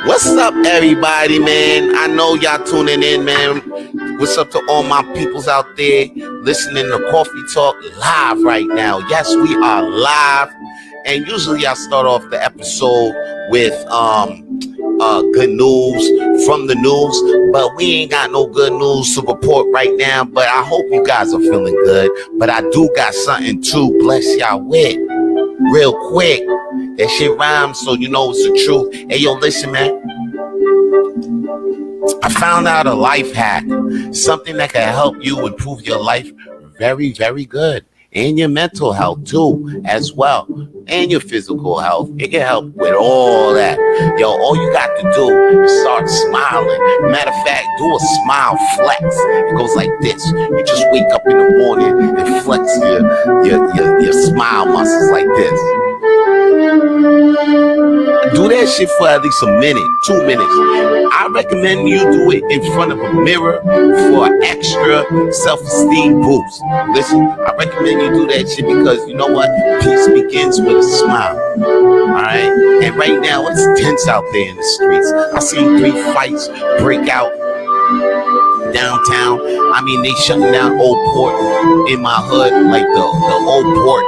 What's up, everybody, man? I know y'all tuning in, man. What's up to all my peoples out there listening to Coffee Talk live right now? Yes, we are live. And usually I start off the episode with good news from the news, but we ain't got no good news to report right now. But I hope you guys are feeling good. But I do got something to bless y'all with real quick. That shit rhymes, so you know it's the truth. Hey, yo, listen, man. I found out a life hack, something that can help you improve your life very, very good. And your mental health, too, as well. And your physical health. It can help with all that. Yo, all you got to do is start smiling. Matter of fact, do a smile flex. It goes like this. You just wake up in the morning and flex your smile muscles like this. Do that shit for at least a minute, 2 minutes. I recommend you do it in front of a mirror for an extra self-esteem boost. Listen, I recommend you do that shit because you know what? Peace begins with a smile. Alright? And right now, it's tense out there in the streets. I seen 3 fights break out downtown. I mean, they shutting down Old Port in my hood, like the Old Port.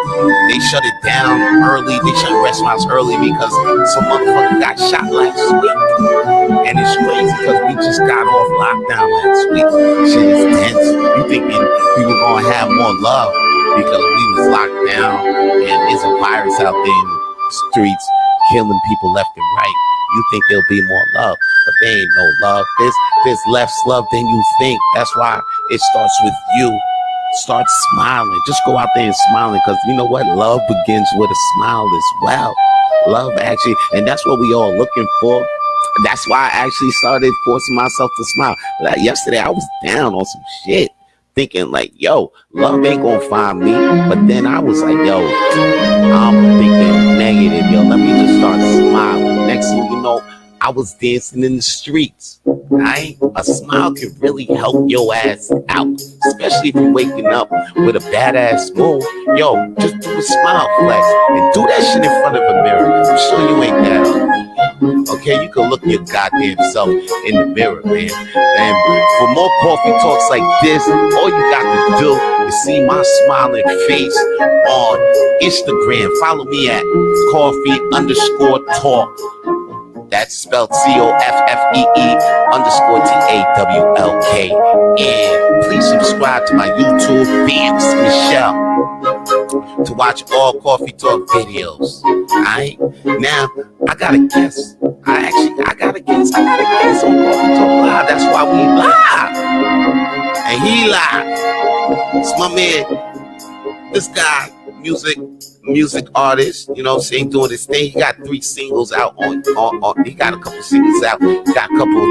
They shut it down early. They shut restaurants early because some motherfucker got shot last week. And it's crazy because we just got off lockdown last week. Shit is tense. You thinking people gonna have more love because we was locked down and there's a virus out there in the streets killing people left and right. You think there'll be more love, but there ain't no love. There's less love than you think. That's why it starts with you. Start smiling. Just go out there and smiling, because you know what? Love begins with a smile as well. Love, actually, and that's what we all looking for. That's why I actually started forcing myself to smile. Like yesterday, I was down on some shit, thinking like, yo, love ain't gonna find me. But then I was like, yo, I'm thinking negative, yo. Let me just start smiling. Next thing you know, I was dancing in the streets. Right? A smile can really help your ass out, especially if you're waking up with a badass mood. Yo, just do a smile flex and do that shit in front of a mirror. I'm sure you ain't that ugly. Okay, you can look your goddamn self in the mirror, man. And for more coffee talks like this, all you got to do is see my smiling face on Instagram. Follow me at coffee_talk. That's spelled COFFEE_TAWLK. And please subscribe to my YouTube, Vance Michelle, to watch all Coffee Talk videos. Alright? Now, I got a guest. I got a guest on Coffee Talk Live. That's why we live. And he live. It's my man. This guy, music artist, you know what I'm saying, doing his thing. He got 3 singles out on he got a couple singles out. He got a couple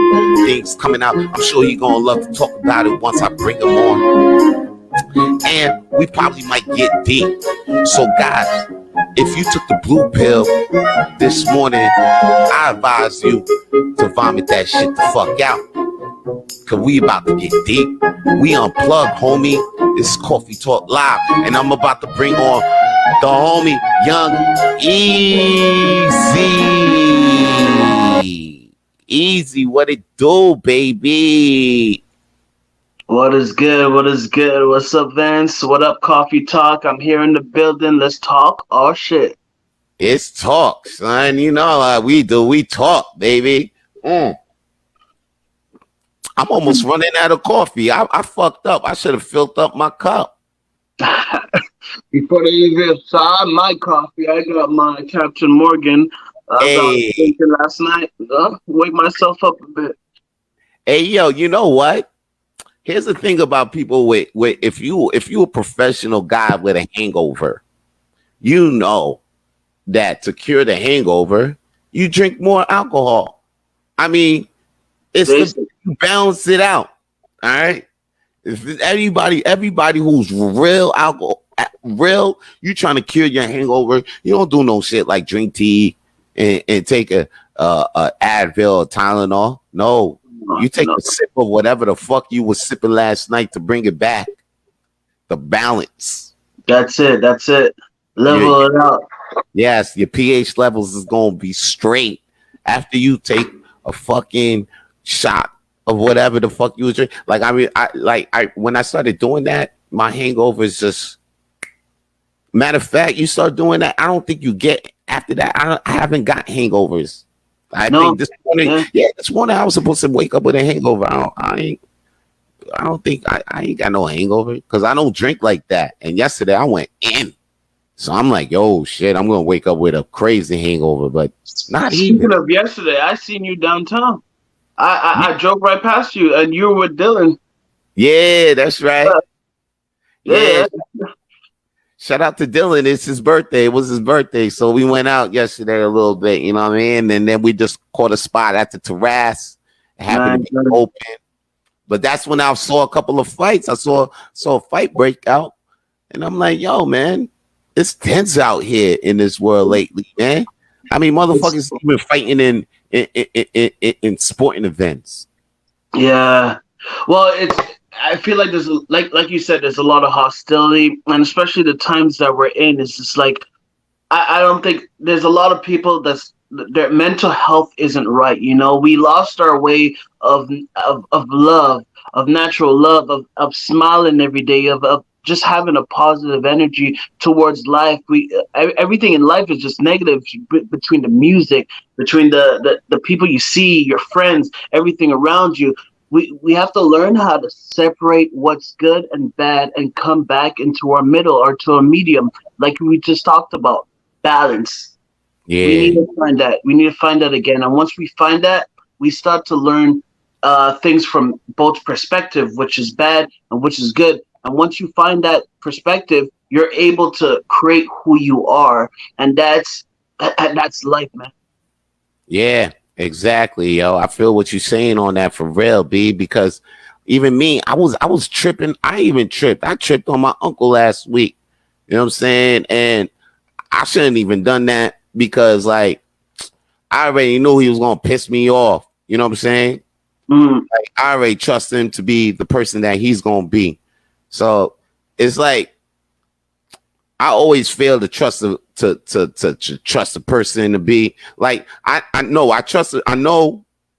things coming out. I'm sure he's gonna love to talk about it once I bring him on. And we probably might get deep. So guys, if you took the blue pill this morning, I advise you to vomit that shit the fuck out. Cause we about to get deep. We unplugged, homie. This is Coffee Talk Live. And I'm about to bring on the homie Young Easy. Easy, what it do, baby? What is good? What is good? What's up, Vance? What up, Coffee Talk? I'm here in the building. Let's talk our shit. It's talk, son. You know how we do. We talk, baby. I'm almost running out of coffee. I fucked up. I should have filled up my cup. Before they even saw my coffee, I got my Captain Morgan. I was drinking last night. Wake myself up a bit. Hey, yo, you know what? Here's the thing about people with if you a professional guy with a hangover, you know that to cure the hangover, you drink more alcohol. I mean, it's you balance it out. All right. If everybody who's real alcohol, you trying to cure your hangover, you don't do no shit like drink tea and take a Advil or Tylenol. No, you take a sip of whatever the fuck you was sipping last night to bring it back. The balance. That's it. Level it out. Yes, your pH levels is gonna be straight after you take a fucking shot of whatever the fuck you was drinking. Like, I mean, I when I started doing that, my hangovers just. Matter of fact, you start doing that, I don't think you get after that. I haven't got hangovers. I think this morning, this morning I was supposed to wake up with a hangover. I don't think I ain't got no hangover because I don't drink like that. And yesterday I went in, so I'm like, yo, shit, I'm gonna wake up with a crazy hangover, but not even. Speaking of yesterday, I seen you downtown. I drove right past you, and you were with Dylan. Yeah, that's right. Yeah. Shout out to Dylan. It's his birthday. It was his birthday. So we went out yesterday a little bit, you know what I mean? And then we just caught a spot at the terrace. It happened to be open. But that's when I saw a couple of fights. I saw a fight break out. And I'm like, yo, man, it's tense out here in this world lately, man. I mean, motherfuckers been fighting in sporting events. Yeah. Well, I feel like there's like you said, there's a lot of hostility, and especially the times that we're in. It's just like I don't think there's a lot of people their mental health isn't right. You know, we lost our way of love, of natural love, of smiling every day, of just having a positive energy towards life. Everything in life is just negative between the music, between the people you see, your friends, everything around you. We have to learn how to separate what's good and bad and come back into our middle or to a medium, like we just talked about. Balance. Yeah. We need to find that. We need to find that again. And once we find that, we start to learn things from both perspective, which is bad and which is good. And once you find that perspective, you're able to create who you are. And that's life, man. Yeah. Exactly, yo. I feel what you're saying on that for real, B, because even me, I was tripping. I even tripped. I tripped on my uncle last week. You know what I'm saying? And I shouldn't even done that because, like, I already knew he was going to piss me off. You know what I'm saying? Like, I already trust him to be the person that he's going to be. So it's like, I always fail to trust to trust a person to be like I know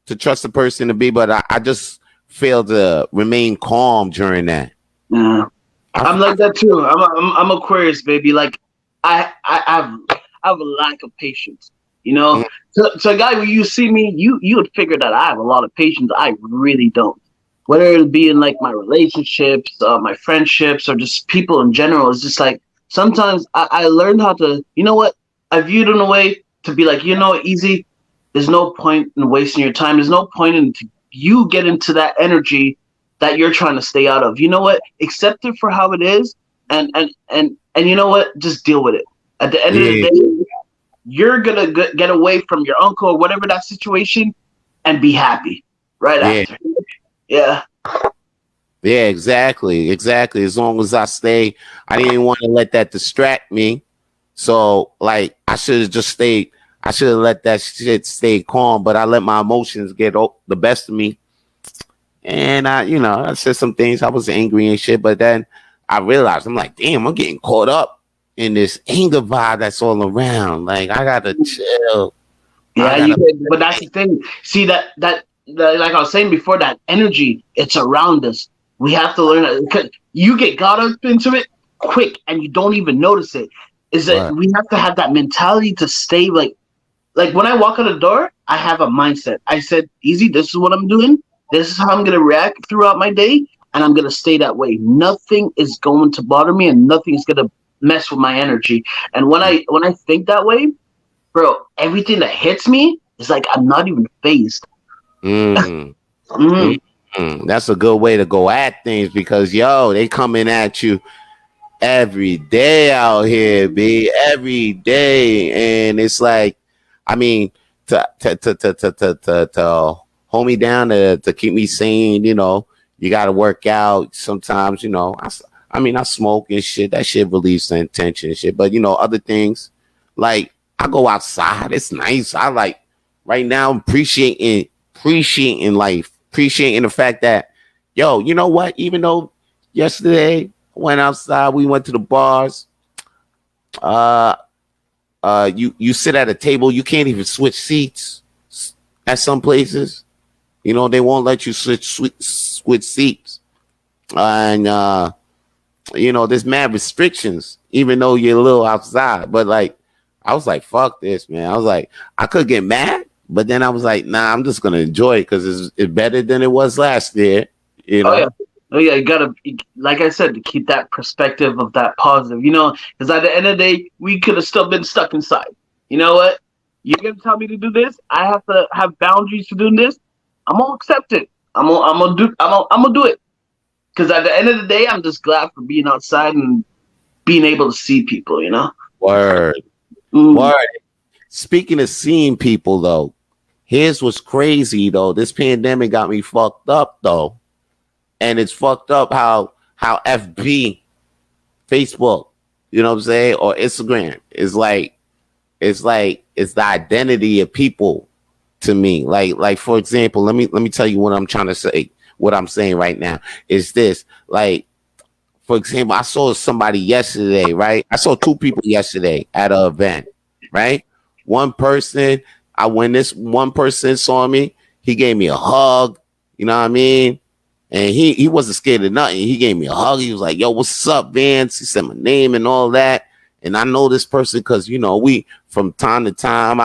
to trust a person to be, but I just fail to remain calm during that. Yeah, I'm like that too. I'm Aquarius, baby. Like I have a lack of patience. You know, so a guy when you see me, you would figure that I have a lot of patience. I really don't. Whether it be in like my relationships, my friendships, or just people in general, it's just like. Sometimes I learned how to, you know what? I viewed in a way to be like, you know, easy. There's no point in wasting your time. There's no point in you get into that energy that you're trying to stay out of. You know what? Accept it for how it is, and you know what? Just deal with it. At the end of the day, you're gonna get away from your uncle or whatever that situation, and be happy after. Yeah. Yeah, exactly. As long as I didn't want to let that distract me. So, like, I should have just stayed. I should have let that shit stay calm, but I let my emotions get the best of me. And I said some things. I was angry and shit, but then I realized I'm like, damn, I'm getting caught up in this anger vibe that's all around. Like, I gotta chill. Yeah, but that's the thing. See that like I was saying before, that energy, it's around us. We have to learn because you get got up into it quick and you don't even notice it. Is that we have to have that mentality to stay like when I walk out the door, I have a mindset. I said, easy, this is what I'm doing. This is how I'm gonna react throughout my day, and I'm gonna stay that way. Nothing is going to bother me and nothing's gonna mess with my energy. And when I think that way, bro, everything that hits me is like I'm not even phased. That's a good way to go at things because they coming at you every day out here, B, every day, and it's like, I mean, to hold me down, to keep me sane, you got to work out sometimes, I smoke and shit. That shit relieves the tension and shit, but other things like I go outside. It's nice. I like right now appreciating life. Appreciating the fact that, you know what? Even though yesterday I went outside, we went to the bars. You sit at a table, you can't even switch seats. at some places. You know, they won't let you switch seats, and you know, there's mad restrictions, even though you're a little outside. But like, I was like, fuck this, man. I was like, I could get mad, but then I was like, nah, I'm just gonna enjoy it because it's better than it was last year. You Oh know, yeah. Oh yeah, you gotta, like I said, to keep that perspective of that positive, because at the end of the day, we could have still been stuck inside. You know what? You're gonna tell me to do this. I have to have boundaries to do this. I'm gonna accept it. I'm gonna do it. Because at the end of the day, I'm just glad for being outside and being able to see people. word, Mm. word. Speaking of seeing people, though, here's what's crazy though. This pandemic got me fucked up though, and it's fucked up how FB, Facebook, you know what I'm saying, or Instagram is like, it's the identity of people to me. Like for example, let me tell you what I'm trying to say. What I'm saying right now is this. Like, for example, I saw somebody yesterday, right? I saw two people yesterday at an event, right? One person, when this one person saw me, he gave me a hug, you know what I mean? And he wasn't scared of nothing. He gave me a hug. He was like, yo, what's up, Vance? He said my name and all that. And I know this person because, you know, we, from time to time,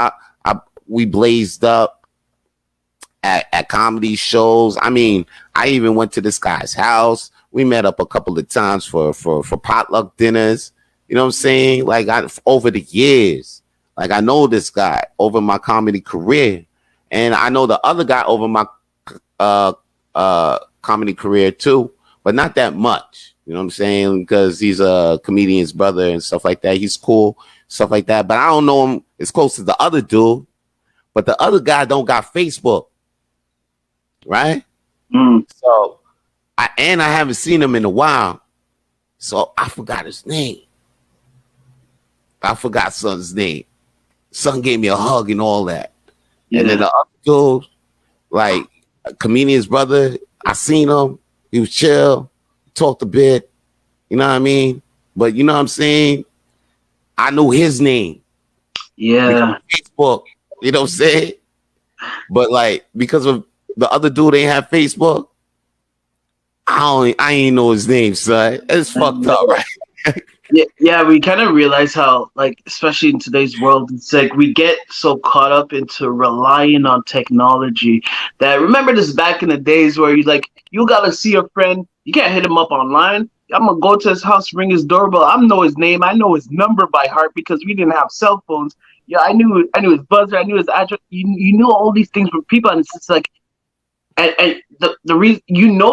we blazed up at comedy shows. I mean, I even went to this guy's house. We met up a couple of times for potluck dinners. You know what I'm saying? Like, over the years, like, I know this guy over my comedy career, and I know the other guy over my comedy career too, but not that much. You know what I'm saying? Because he's a comedian's brother and stuff like that. He's cool, stuff like that. But I don't know him as close as the other dude. But the other guy don't got Facebook, right? Mm. So I haven't seen him in a while, so I forgot his name. I forgot son's name. Son gave me a hug and all that. Yeah. And then the other dude, like a comedian's brother, I seen him. He was chill, talked a bit. You know what I mean? But you know what I'm saying? I knew his name. Yeah. Facebook. You know what I'm saying? But like, because of the other dude ain't have Facebook, I ain't know his name, son. It's fucked up, right? Yeah, we kind of realize how, like, especially in today's world, it's like we get so caught up into relying on technology that, remember this back in the days where you gotta see a friend, you can't hit him up online. I'm gonna go to his house, ring his doorbell. I know his name, I know his number by heart because we didn't have cell phones. Yeah, I knew his buzzer, I knew his address. You knew all these things from people, and it's just like, and the reason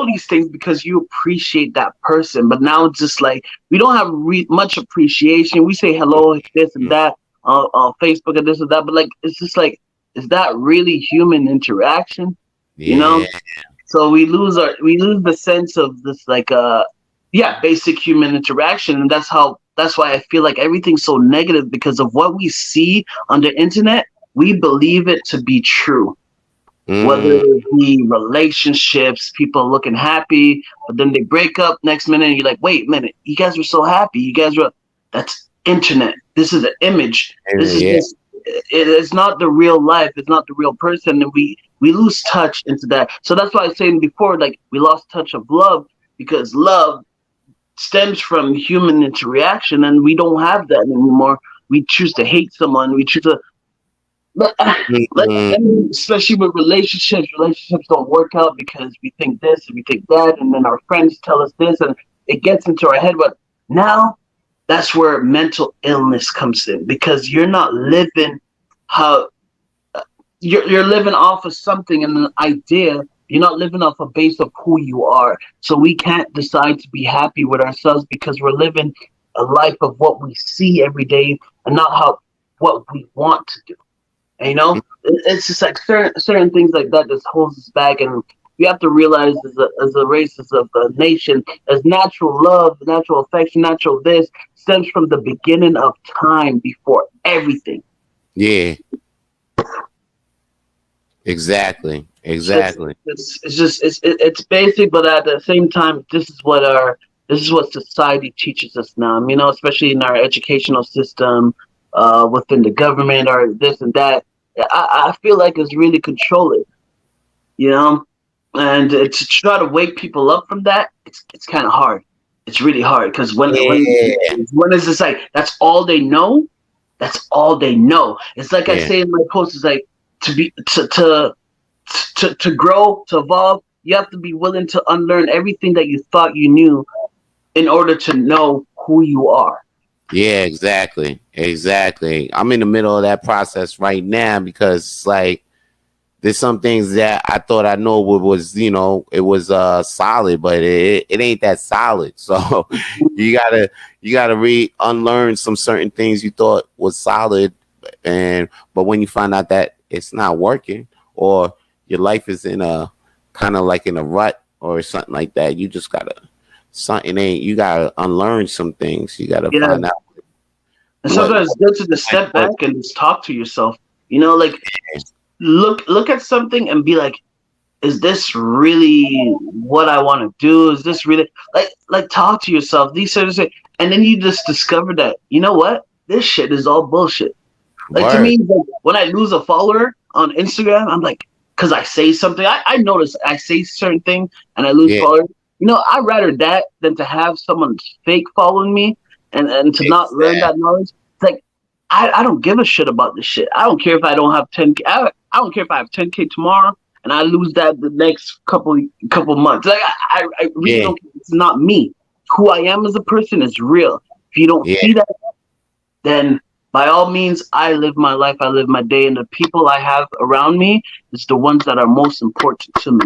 these things because you appreciate that person, but now it's just like we don't have much appreciation. We say hello, this and that on Facebook and this and that, but like it's just like, is that really human interaction? Yeah. So we lose the sense of this, like basic human interaction, and that's why I feel like everything's so negative, because of what we see on the internet. We believe it to be true. Whether it be relationships, people looking happy, but then they break up next minute, and you're like, wait a minute, you guys were so happy. That's internet. This is an image. This is just, it's not the real life. It's not the real person. And we lose touch into that. So that's why I was saying before, like, we lost touch of love, because love stems from human interaction, and we don't have that anymore. We choose to hate someone. We choose to, especially with relationships don't work out because we think this and we think that, and then our friends tell us this, and it gets into our head. But now that's where mental illness comes in, because you're not living how you're living off of something and an idea. You're not living off a base of who you are. So we can't decide to be happy with ourselves because we're living a life of what we see every day and not what we want to do. And, it's just like certain things like that just holds us back, and we have to realize as a race, as a nation, as natural love, natural affection, natural this stems from the beginning of time before everything. Yeah. Exactly. It's basic, but at the same time, this is what society teaches us now. Especially in our educational system, within the government, or this and that. I feel like it's really controlling, you know. And to try to wake people up from that, it's kind of hard. It's really hard because Yeah, when it's just like that's all they know, that's all they know. It's like I yeah, say in my post, it's like to grow, to evolve, you have to be willing to unlearn everything that you thought you knew in order to know who you are. yeah. Exactly, exactly. I'm in the middle of that process right now because it's like there's some things that I thought I know was it was solid, but it ain't that solid. So you gotta unlearn some certain things you thought was solid, and but when you find out that it's not working, or your life is in a kind of like in a rut or something like that, you just gotta something ain't you gotta unlearn some things. You gotta Yeah. find out And what sometimes it's good to just step back and just talk to yourself. You know, like look at something and be like, is this really what I want to do? Is this really like talk to yourself? These sort of things, and then you just discover that you know what, this shit is all bullshit. Like to word. me, like, when I lose a follower on Instagram, I'm like, because I say something, I notice I say certain things and I lose Yeah, followers. You know, I'd rather that than to have someone fake following me and to not learn exactly. that knowledge. It's like I don't give a shit about this shit. I don't care if I don't have 10K. I don't care if I have 10K tomorrow and I lose that the next couple months. Like I really Yeah, don't. It's not me. Who I am as a person is real. If you don't yeah. see that, then by all means, I live my life, I live my day, and the people I have around me is the ones that are most important to me.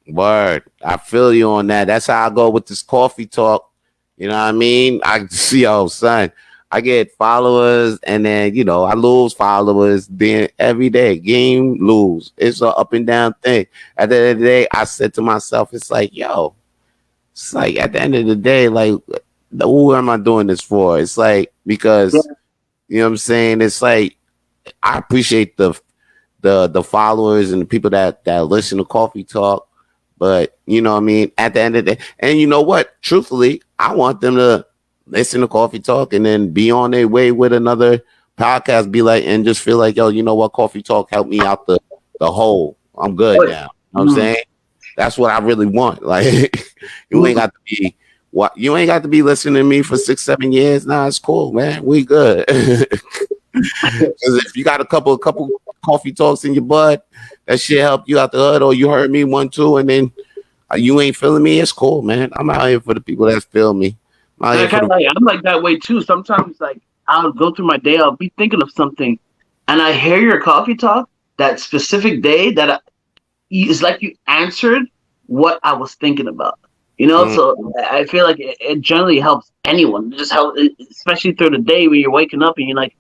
Word. I feel you on that. That's how I go with this coffee talk. You know what I mean? I see, oh, son, I get followers and then, I lose followers. Then every day, game, lose. It's an up and down thing. At the end of the day, I said to myself, it's like, yo, it's like at the end of the day, like, who am I doing this for? It's like, Yeah, because, you know what I'm saying? It's like, I appreciate the followers and the people that listen to Coffee Talk. But you know what I mean, at the end of the day, and you know what? Truthfully, I want them to listen to Coffee Talk and then be on their way with another podcast, be like, and just feel like, yo, you know what, Coffee Talk helped me out the hole. I'm good but now. You know what I'm mm, saying? That's what I really want. Like you ain't mm, got to be what you ain't got to be listening to me for 6, 7 years. Nah, it's cool, man. We good. Because if you got a couple coffee talks in your butt, that shit help you out the hood, or you heard me 1, 2, and then you ain't feeling me, it's cool, man. I'm out here for the people that feel me. I'm out and I here for kind of the like I'm like that way too. Sometimes like I'll go through my day, I'll be thinking of something, and I hear your coffee talk that specific day that it's like you answered what I was thinking about. You know, mm, so I feel like it generally helps anyone. It just help, especially through the day when you're waking up and you're like,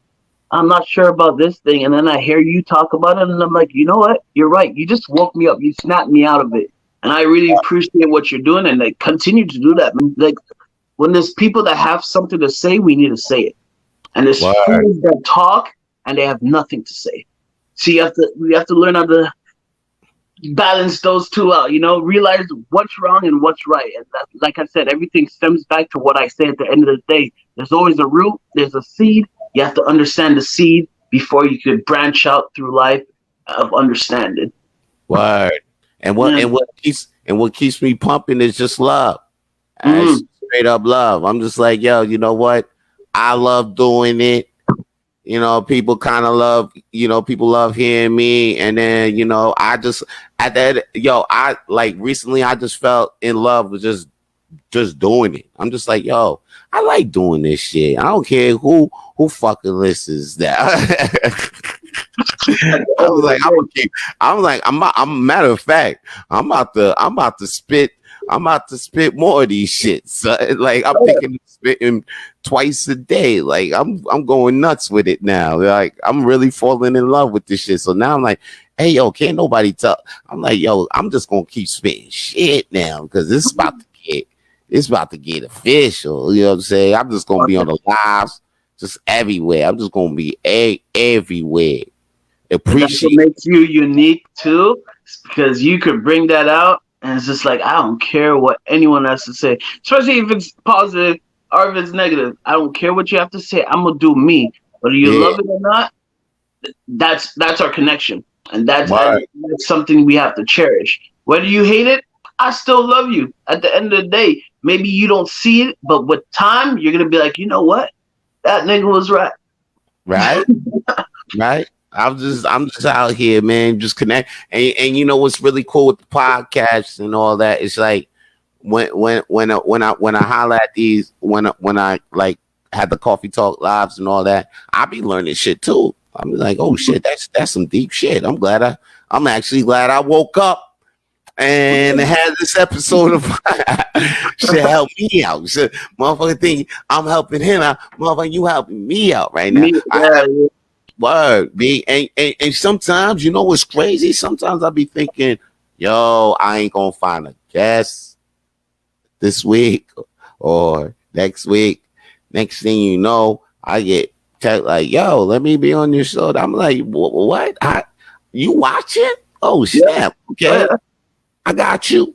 I'm not sure about this thing, and then I hear you talk about it, and I'm like, you know what? You're right. You just woke me up. You snapped me out of it, and I really appreciate what you're doing, and like continue to do that. Like when there's people that have something to say, we need to say it, and there's word, fools that talk and they have nothing to say. So we have to learn how to balance those two out. You know, realize what's wrong and what's right. And that, like I said, everything stems back to what I say at the end of the day. There's always a root. There's a seed. You have to understand the seed before you could branch out through life of understanding. word. And what Yeah. and what keeps me pumping is just love. It's Mm. straight up love. I'm just like, yo, you know what? I love doing it. People kind of love, people love hearing me. And then, I just at that, I like recently I just felt in love with just doing it. I'm just like, yo, I like doing this shit. I don't care who fucking listens that. At the I end was of like, the day. I'm matter of fact, I'm about to spit. I'm about to spit more of these shits. So, like I'm thinking of spitting twice a day. Like I'm going nuts with it now. Like I'm really falling in love with this shit. So now I'm like, hey yo, can't nobody tell. I'm like, yo, I'm just gonna keep spitting shit now because this is about to get official. You know what I'm saying? I'm just gonna be on the lives, just everywhere. I'm just gonna be everywhere. And that's what Appreciate. makes you unique too, because you could bring that out, and it's just like I don't care what anyone has to say, especially if it's positive or if it's negative. I don't care what you have to say. I'm gonna do me, whether you Yeah, love it or not. that's our connection, and Word. that's something we have to cherish. Whether you hate it, I still love you. At the end of the day, maybe you don't see it, but with time, you're gonna be like, you know what, that nigga was right. Right. Right. I'm just out here, man. Just connect. And you know what's really cool with the podcast and all that? It's like when I holler at these when I like had the coffee talk lives and all that, I be learning shit too. I'm like, oh shit, that's some deep shit. I'm actually glad I woke up and had this episode of should help me out. Should, motherfucker think I'm helping him out. Motherfucker, you helping me out right now. Me, yeah, yeah. Word, B. And sometimes, you know what's crazy? Sometimes I be thinking, yo, I ain't gonna find a guest this week or next week. Next thing you know, I get text like, yo, let me be on your show. I'm like, what? You watching? Oh, snap. Okay. I got you.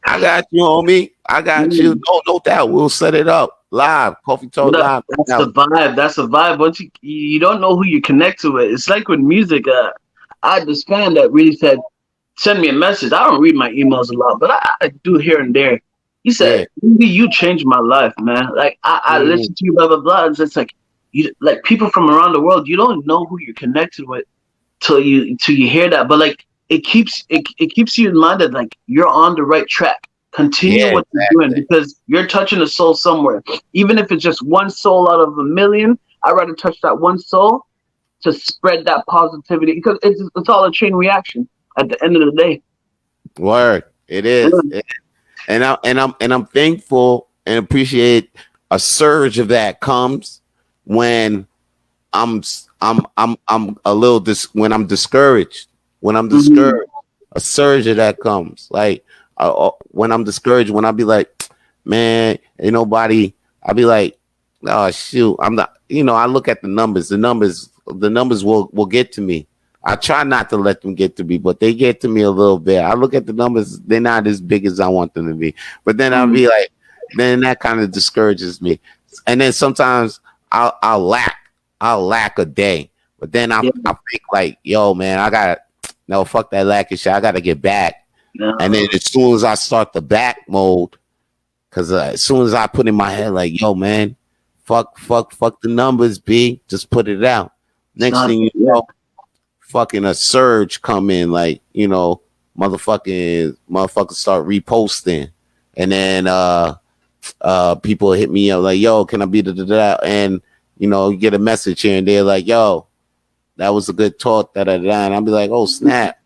I got you, homie. I got you. No doubt. We'll set it up live. Coffee Talk Live. That's the vibe. That's the vibe. Once you don't know who you connect to it. It's like with music. I had this fan that really said, "Send me a message." I don't read my emails a lot, but I do here and there. He said, "Maybe you changed my life, man. Like I listen to you, blah blah blah." And it's like you like people from around the world. You don't know who you're connected with till you hear that. But like it keeps you in mind that like you're on the right track. Continue what you're doing because you're touching a soul somewhere. Even if it's just one soul out of a million, I'd rather touch that one soul to spread that positivity because it's all a chain reaction at the end of the day. Word. It is. And I'm thankful and appreciate a surge of that comes when I'm a little when I'm discouraged. When I'm discouraged, a surge of that comes. Like when I'm discouraged, when I be like, man, ain't nobody. I be like, oh shoot, I'm not. You know, I look at the numbers. The numbers will get to me. I try not to let them get to me, but they get to me a little bit. I look at the numbers; they're not as big as I want them to be. But then I'll be like, then that kind of discourages me. And then sometimes I'll lack a day. But then I think like, yo, man, I gotta no fuck that lacking shit. I gotta get back. No. And then as soon as I start the back mode, because as soon as I put in my head like, yo, man, fuck the numbers, B, just put it out. Next thing you know, fucking a surge come in, like, you know, motherfuckers start reposting, and then people hit me up like, yo, can I be the and you know, you get a message here and they're like, yo, that was a good talk, and I'll be like, oh snap.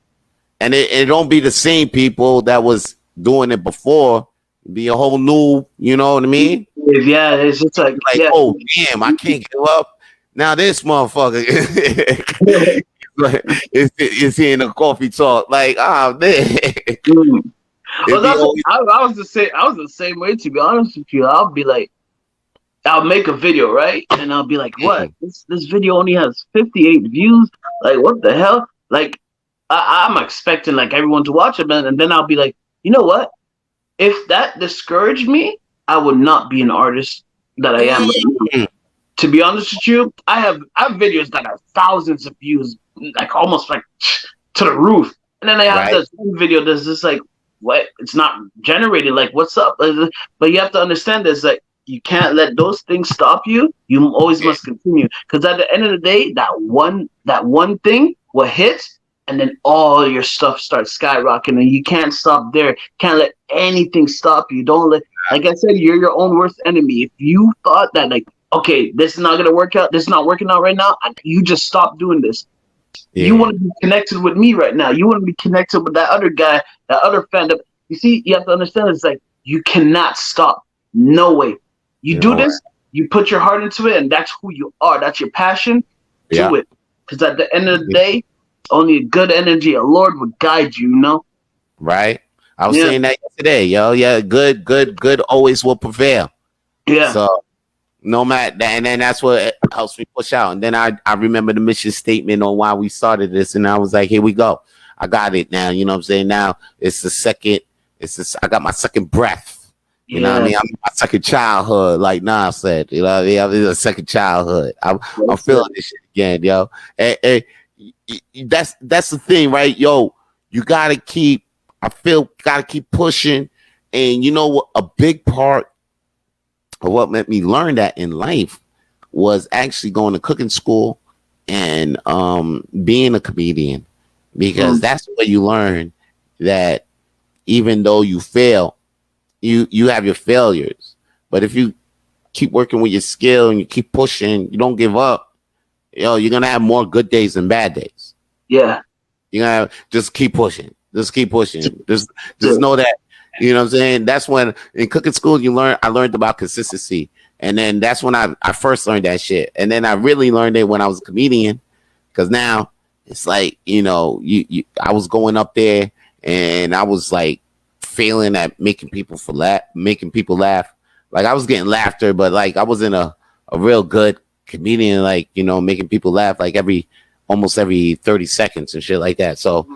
And it don't be the same people that was doing it before. It'd be a whole new, you know what I mean? Yeah, it's just like oh damn, I can't give up. Now this motherfucker is here in a coffee talk. Like, oh man. Well, I was the same way, to be honest with you. I'll be like, I'll make a video, right? And I'll be like, what? This video only has 58 views? Like, what the hell? Like, I'm expecting like everyone to watch it, man. And then I'll be like, you know what? If that discouraged me, I would not be an artist that I am. To be honest with you, I have videos that have thousands of views, like almost like to the roof. And then I have this one video that's just like, what? It's not generated. Like, what's up? But you have to understand this, like, you can't let those things stop you. You always must continue. Because at the end of the day, that one thing will hit, and then all your stuff starts skyrocketing, and you can't stop there. Can't let anything stop you. Don't let, like I said, you're your own worst enemy. If you thought that, like, okay, this is not gonna work out, this is not working out right now, you just stop doing this. You want to be connected with me right now. You want to be connected with that other guy, that other fan. You see, you have to understand, it's like you cannot stop. No way. You do this, you put your heart into it, and that's who you are. That's your passion. Do it. Because at the end of the day, only a good energy, a Lord would guide you, you know? Right. I was saying that yesterday, yo. Yeah, good always will prevail. Yeah. So no matter, and then that's what helps me push out. And then I remember the mission statement on why we started this, and I was like, here we go. I got it now. You know what I'm saying? Now it's the second, I got my second breath. You know what I mean? I'm my second childhood, like Nas said. You know what I mean? I'm in a second childhood. I'm feeling this shit again, yo. And that's the thing, right, yo. You gotta keep. I feel gotta keep pushing, and you know what? A big part of what made me learn that in life was actually going to cooking school and being a comedian, because that's where you learn that even though you fail, you have your failures, but if you keep working with your skill and you keep pushing, you don't give up, you're gonna have more good days than bad days. Yeah. You gotta just keep pushing. Just keep pushing. Just know that, you know what I'm saying? That's when in cooking school I learned about consistency. And then that's when I first learned that shit. And then I really learned it when I was a comedian, because now it's like, I was going up there and I was like failing at making people laugh. Like I was getting laughter, but like I wasn't a real good comedian, like, making people laugh like almost every 30 seconds and shit like that. So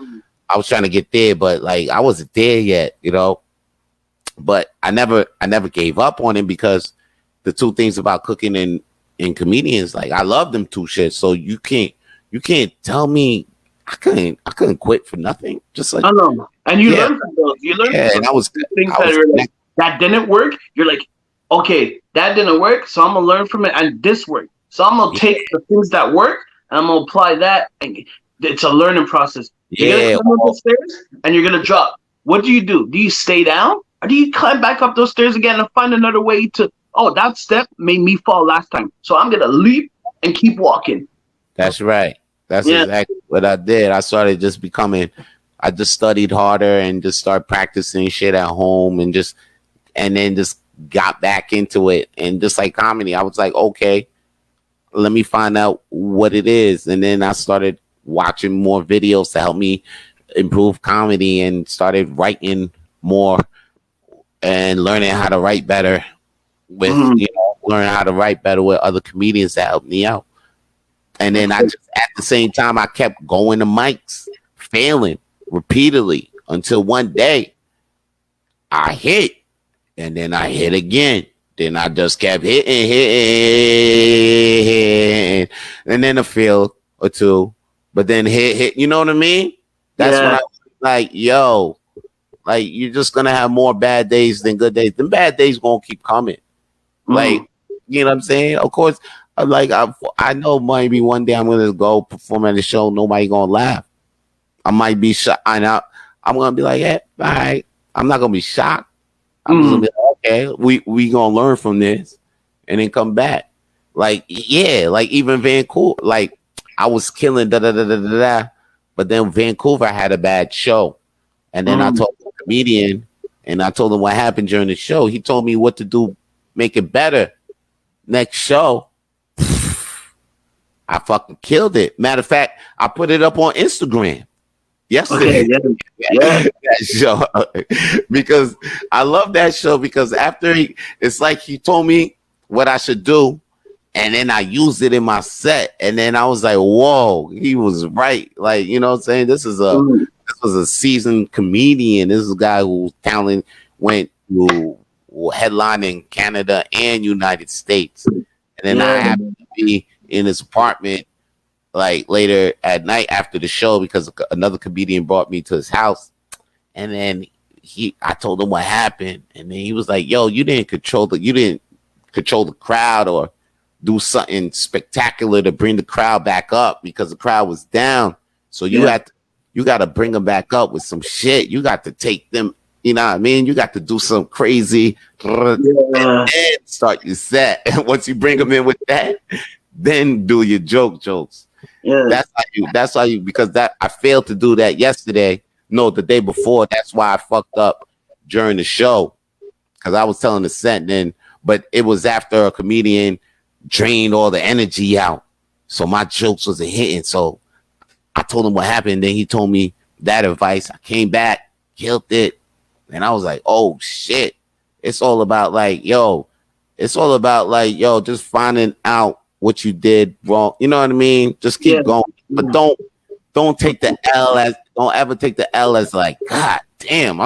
I was trying to get there, but like I wasn't there yet, but I never gave up on it, because the two things about cooking and comedians, like I love them two shit. So you can't tell me I couldn't quit for nothing. Just like, I know. And you learn from those. You learn from those things that didn't work. You're like, okay, that didn't work, so I'm gonna learn from it, and this worked. So I'm gonna take the things that work and I'm gonna apply that, and it's a learning process. You're gonna climb up the stairs and you're gonna drop. What do? Do you stay down, or do you climb back up those stairs again and find another way to? Oh, that step made me fall last time, so I'm gonna leap and keep walking. That's right. That's exactly what I did. I started just I just studied harder and just started practicing shit at home, and then just got back into it. And just like comedy, I was like, okay, let me find out what it is. And then I started watching more videos to help me improve comedy, and started writing more and learning how to write better with, learning how to write better with other comedians that helped me out. And then at the same time, I kept going to mics, failing repeatedly, until one day I hit, and then I hit again. Then I just kept hitting, and then a fail or two, but then hit. You know what I mean? That's when I was like, yo, like you're just gonna have more bad days than good days. The bad days gonna keep coming. Like, you know what I'm saying? Of course, I know maybe one day I'm gonna go perform at a show, nobody gonna laugh. I might be shocked. I'm gonna be like, yeah, all right. I'm not gonna be shocked. I'm just gonna be like, okay, we gonna learn from this and then come back. Like, yeah, like even Vancouver, like I was killing but then Vancouver had a bad show. And then I told the comedian, and I told him what happened during the show. He told me what to do, make it better. Next show, I fucking killed it. Matter of fact, I put it up on Instagram yesterday. Okay, yeah. That show, because I love that show, because after it's like he told me what I should do, and then I used it in my set, and then I was like, whoa, he was right. Like, you know what I'm saying? This was a seasoned comedian. This is a guy whose talent went to headline in Canada and United States. And then I happened to be in his apartment like later at night after the show, because another comedian brought me to his house. And then I told him what happened, and then he was like, yo, you didn't control the crowd or do something spectacular to bring the crowd back up, because the crowd was down. So you got to bring them back up with some shit. You got to take them, you know what I mean? You got to do some crazy and then start your set. And once you bring them in with that, then do your jokes. Yeah. That's how you, because I failed to do that yesterday. No, the day before. That's why I fucked up during the show, because I was telling the set then, but it was after a comedian drained all the energy out. So my jokes wasn't hitting. So I told him what happened. Then he told me that advice. I came back, killed it. And I was like, oh shit. It's all about just finding out what you did wrong. You know what I mean? Just keep going. But don't take the L as, don't ever take the L as like, God damn,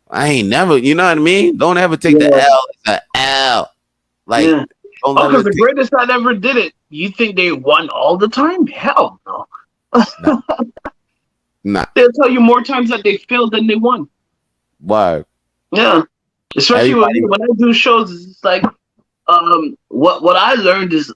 I ain't never, you know what I mean? Don't ever take the L as an L. Like, because the greatest that ever did it You think they won all the time? Hell no. No, nah. They'll tell you more times that they failed than they won. Word. Yeah. Especially Everybody. when I do shows, it's like what I learned is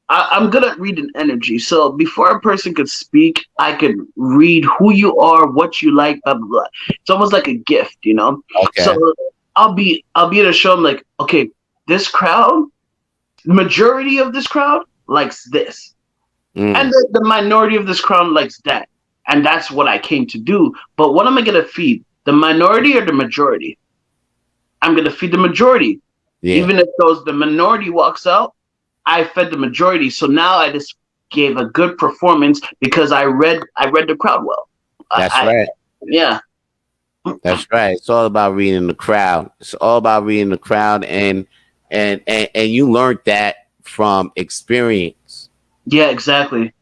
I'm good at reading energy. So before a person could speak, I could read who you are, what you like, blah blah blah. It's almost like a gift, you know. Okay. So I'll be at a show. I'm like, okay, this crowd, the majority of this crowd likes this, and the minority of this crowd likes that, and that's what I came to do. But what am I gonna feed? The minority or the majority? I'm gonna feed the majority. Yeah. Even if the minority walks out, I fed the majority. So now I just gave a good performance because I read the crowd well. That's right. Yeah. That's right. It's all about reading the crowd. It's all about reading the crowd, and you learned that from experience. Yeah, exactly.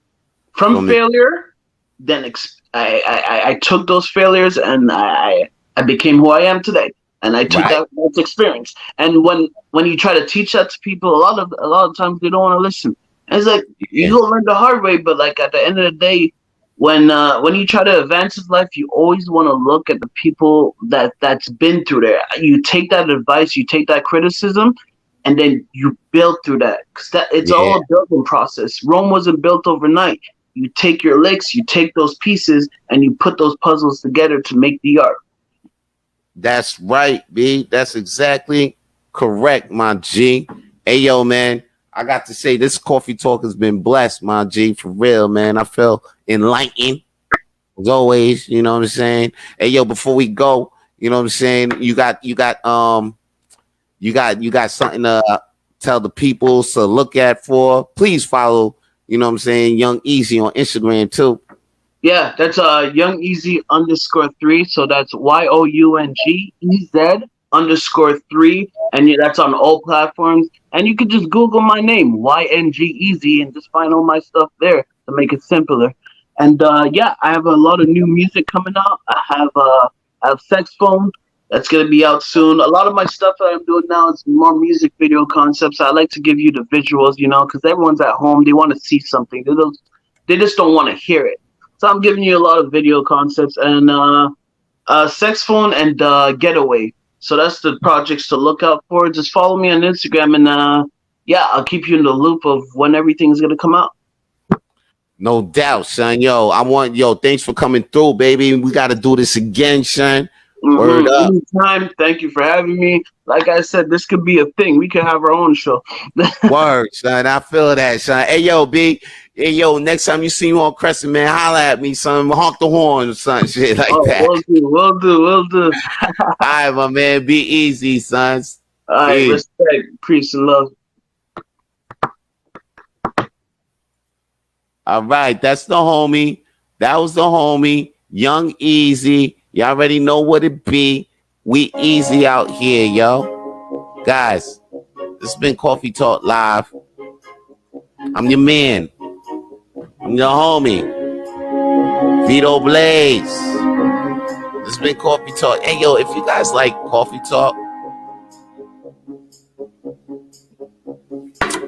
From failure, then I took those failures and I became who I am today. And I took that experience. And when you try to teach that to people, a lot of times they don't want to listen. And it's like you don't learn the hard way, but like at the end of the day, when you try to advance in life, you always want to look at the people that's been through there. You take that advice, you take that criticism, and then you build through that. Because it's all a building process. Rome wasn't built overnight. You take your licks, you take those pieces, and you put those puzzles together to make the art. That's right, B. That's exactly correct, my G. Hey, yo, man, I got to say this coffee talk has been blessed, my G, for real, man. I feel enlightened as always. You know what I'm saying? Hey, yo, before we go, you know what I'm saying? You got something to tell the people to look at for. Please follow, you know what I'm saying, Young Easy on Instagram too. Yeah, that's Young Easy _3. So that's YOUNGEZ_3, and that's on all platforms. And you can just Google my name, YNG Easy, and just find all my stuff there to make it simpler. And yeah, I have a lot of new music coming out. I have Sex Phone that's gonna be out soon. A lot of my stuff that I'm doing now is more music video concepts. I like to give you the visuals, you know, because everyone's at home. They want to see something. They just don't want to hear it. So I'm giving you a lot of video concepts and Sex Phone and Getaway. So that's the projects to look out for. Just follow me on Instagram and yeah, I'll keep you in the loop of when everything's gonna come out. No doubt, son. Thanks for coming through, baby. We got to do this again, son. Word up. Anytime. Thank you for having me. Like I said, this could be a thing. We could have our own show. Word, son. I feel that, son. Hey, yo, B. Hey, yo, next time you see me on Crescent, man, holla at me, son. Honk the horn or something, shit like that. Will do. All right, my man. Be easy, sons. All right, respect, peace, and love. All right, that's the homie. That was the homie, Young Easy. You already know what it be. We easy out here, yo. Guys, this has been Coffee Talk Live. I'm your man. I'm your homie, Vito Blaze. This has been Coffee Talk. Hey, yo, if you guys like Coffee Talk,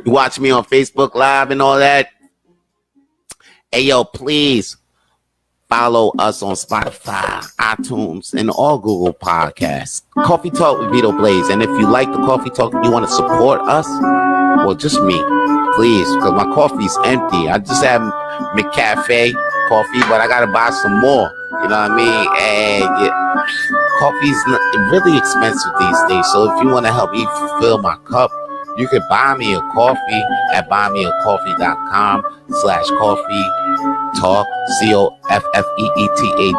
you watch me on Facebook Live and all that. Hey, yo, please follow us on Spotify, iTunes, and all Google Podcasts. Coffee Talk with Vito Blaze. And if you like the Coffee Talk, you want to support us, well, just me, please, because my coffee's empty. I just have McCafe coffee, but I got to buy some more. You know what I mean? And coffee's really expensive these days. So if you want to help me fill my cup, you can buy me a coffee at buymeacoffee.com/coffee talk,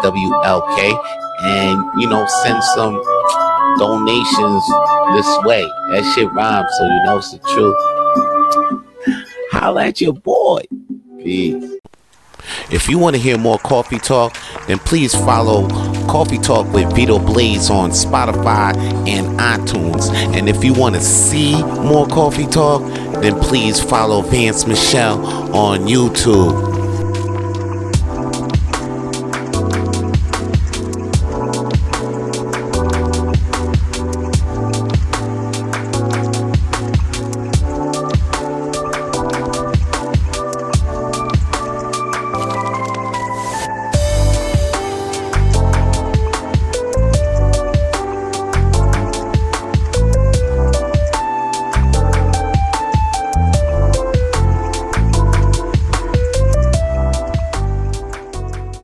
COFFEETAWLK, and send some donations this way. That shit rhymes, so you know it's the truth. Holla at your boy. Peace. If you want to hear more Coffee Talk, then please follow Coffee Talk with Vito Blaze on Spotify and iTunes. And if you want to see more Coffee Talk, then please follow Vance Michelle on YouTube.